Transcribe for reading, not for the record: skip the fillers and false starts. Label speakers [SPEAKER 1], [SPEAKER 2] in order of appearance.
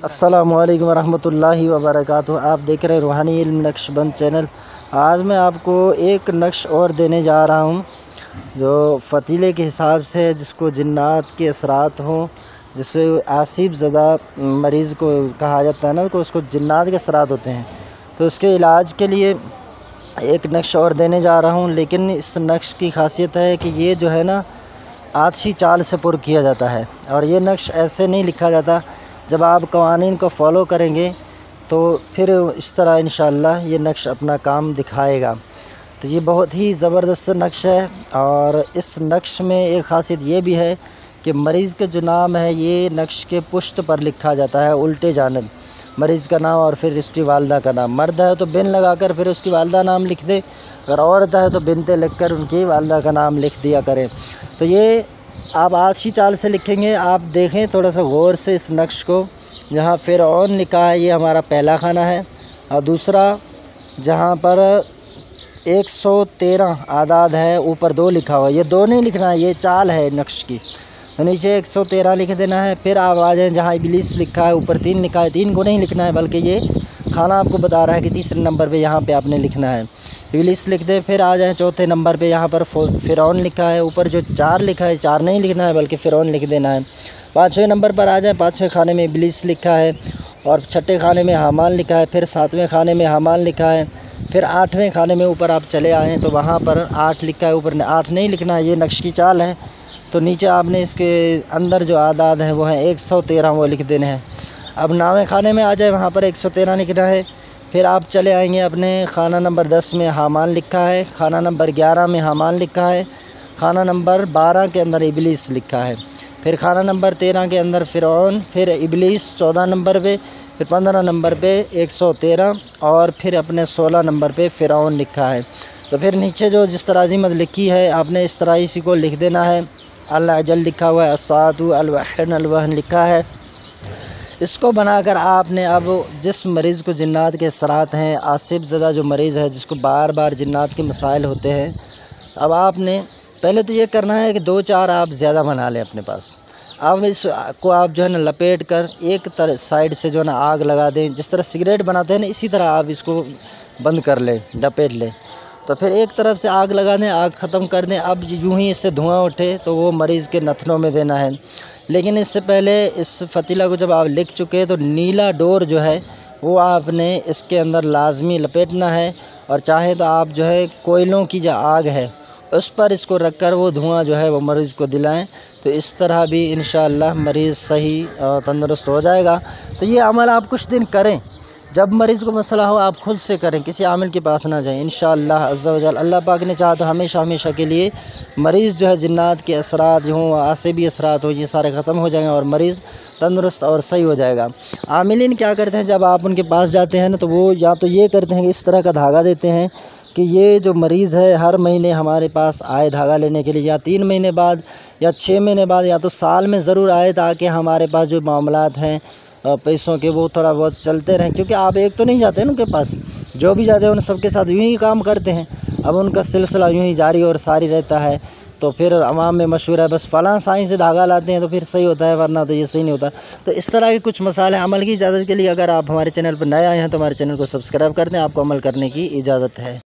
[SPEAKER 1] अस्सलामुअलैकुम वरहमतुल्लाहि वबरकातुहू। आप देख रहे हैं रूहानी इल्म नक्शबंद चैनल। आज मैं आपको एक नक्श और देने जा रहा हूँ जो फ़तीले के हिसाब से, जिसको जिन्नात के असरात हों, जिसे आसिब ज़दा मरीज़ को कहा जाता है ना, को उसको जिन्नात के असरात होते हैं, तो उसके इलाज के लिए एक नक्श और देने जा रहा हूँ। लेकिन इस नक्श की खासियत है कि ये जो है ना, आछी चाल से पुर किया जाता है। और ये नक्श ऐसे नहीं लिखा जाता। जब आप कवानीन को फॉलो करेंगे तो फिर इस तरह इंशाअल्लाह ये नक्श अपना काम दिखाएगा। तो ये बहुत ही ज़बरदस्त नक्श है। और इस नक्श में एक ख़ासियत ये भी है कि मरीज़ का जो नाम है ये नक्श के पुश्त पर लिखा जाता है, उल्टे जानिब मरीज़ का नाम और फिर उसकी वालदा का नाम। मर्द है तो बिन लगाकर फिर उसकी वालदा नाम लिख दे, अगर औरत है तो बिनते लिख कर उनकी वालदा का नाम लिख दिया करें। तो ये आप आछी चाल से लिखेंगे। आप देखें थोड़ा सा गौर से इस नक्श को। जहाँ फ़िरऔन लिखा है ये हमारा पहला खाना है, और दूसरा जहाँ पर 113 आदाद है, ऊपर 2 लिखा हुआ है। ये 2 नहीं लिखना है, ये चाल है नक्श की, तो नीचे 113 लिख देना है। फिर आप आ जाएँ जहाँ इबलीस लिखा है, ऊपर 3 लिखा है, 3 को नहीं लिखना है, बल्कि ये खाना आपको बता रहा है कि तीसरे नंबर पे यहाँ पे आपने लिखना है, इबलीस लिख दे। फिर आ जाएँ चौथे नंबर पे, यहाँ पर फ़िरऔन लिखा है, ऊपर जो 4 लिखा है, 4 नहीं लिखना है बल्कि फ़िरऔन लिख देना है। 5वें नंबर पर आ जाएँ, 5वें खाने में इबलीस लिखा है, और 6ठे खाने में हामान लिखा है। फिर 7वें खाने में हामान लिखा है। फिर 8वें खाने में ऊपर आप चले आएँ तो वहाँ पर 8 लिखा है, ऊपर 8 नहीं लिखना है, ये नक्श की चाल है। तो नीचे आपने इसके अंदर जो आदाद हैं वो हैं 113, वो लिख देने हैं। अब 9वें खाने में आ जाए, वहाँ पर 113 लिखना है। फिर आप चले आएंगे अपने खाना नंबर 10 में हामान लिखा है, खाना नंबर 11 में हामान लिखा है, खाना नंबर 12 के अंदर इबलीस लिखा है, फिर खाना नंबर 13 के अंदर फ़िरऔन, फिर इबलीस 14 नंबर पे, फिर 15 नंबर पे 113, और फिर अपने 16 नंबर पे फ़िरऔन लिखा है। तो फिर नीचे जो जिस तरह अज़ीमत लिखी है आपने इस तरह इसी को लिख देना है। अल-अजल लिखा हुआ है, अस्सादु अल-वहन अल-वहन लिखा है। इसको बनाकर आपने अब जिस मरीज़ को जिन्नात के असरात हैं, आसिब ज़दा जो मरीज़ है जिसको बार बार जिन्नात के मसाइल होते हैं, अब आपने पहले तो ये करना है कि 2-4 आप ज़्यादा बना लें अपने पास। अब इसको आप जो है ना लपेट कर एक साइड से जो है ना आग लगा दें। जिस तरह सिगरेट बनाते हैं ना, इसी तरह आप इसको बंद कर लें, लपेट लें। तो फिर एक तरफ से आग लगा दें, आग ख़त्म कर दें। अब यूँ ही इससे धुआं उठे तो वो मरीज़ के नथनों में देना है। लेकिन इससे पहले इस फ़तीला को जब आप लिख चुके तो नीला डोर जो है वो आपने इसके अंदर लाजमी लपेटना है। और चाहे तो आप जो है कोयलों की जो आग है उस पर इसको रख कर वो धुआं जो है वो मरीज़ को दिलाएं। तो इस तरह भी इंशाअल्लाह मरीज़ सही और तंदुरुस्त हो जाएगा। तो ये अमल आप कुछ दिन करें। जब मरीज़ को मसला हो आप खुद से करें, किसी आमिल के पास ना जाएं। इंशाअल्लाह अज़्ज़ा वजल अल्लाह पाक ने चाहा तो हमेशा हमेशा के लिए मरीज़ जो है जिन्नात के असरात हों, आसिबी असरात हों, ये सारे ख़त्म हो जाएंगे और मरीज़ तंदुरुस्त और सही हो जाएगा। आमिलीन क्या करते हैं, जब आप उनके पास जाते हैं ना, तो वो या तो ये करते हैं कि इस तरह का धागा देते हैं कि ये जो मरीज़ है हर महीने हमारे पास आए धागा लेने के लिए, या 3 महीने बाद या 6 महीने बाद या तो साल में ज़रूर आए, ताकि हमारे पास जो मामलात हैं पैसों के वो थोड़ा बहुत चलते रहें। क्योंकि आप एक तो नहीं जाते हैं उनके पास, जो भी जाते हैं उन सबके साथ यूँ ही काम करते हैं। अब उनका सिलसिला यूँ ही जारी और सारी रहता है। तो फिर अवाम में मशहूर है बस फ़लाँ साईं से धागा लाते हैं तो फिर सही होता है, वरना तो ये सही नहीं होता। तो इस तरह के कुछ मसाले अमल की इजाज़त के लिए अगर आप हमारे चैनल पर नए आए हैं तो हमारे चैनल को सब्सक्राइब कर दें। आपको अमल करने की इजाज़त है।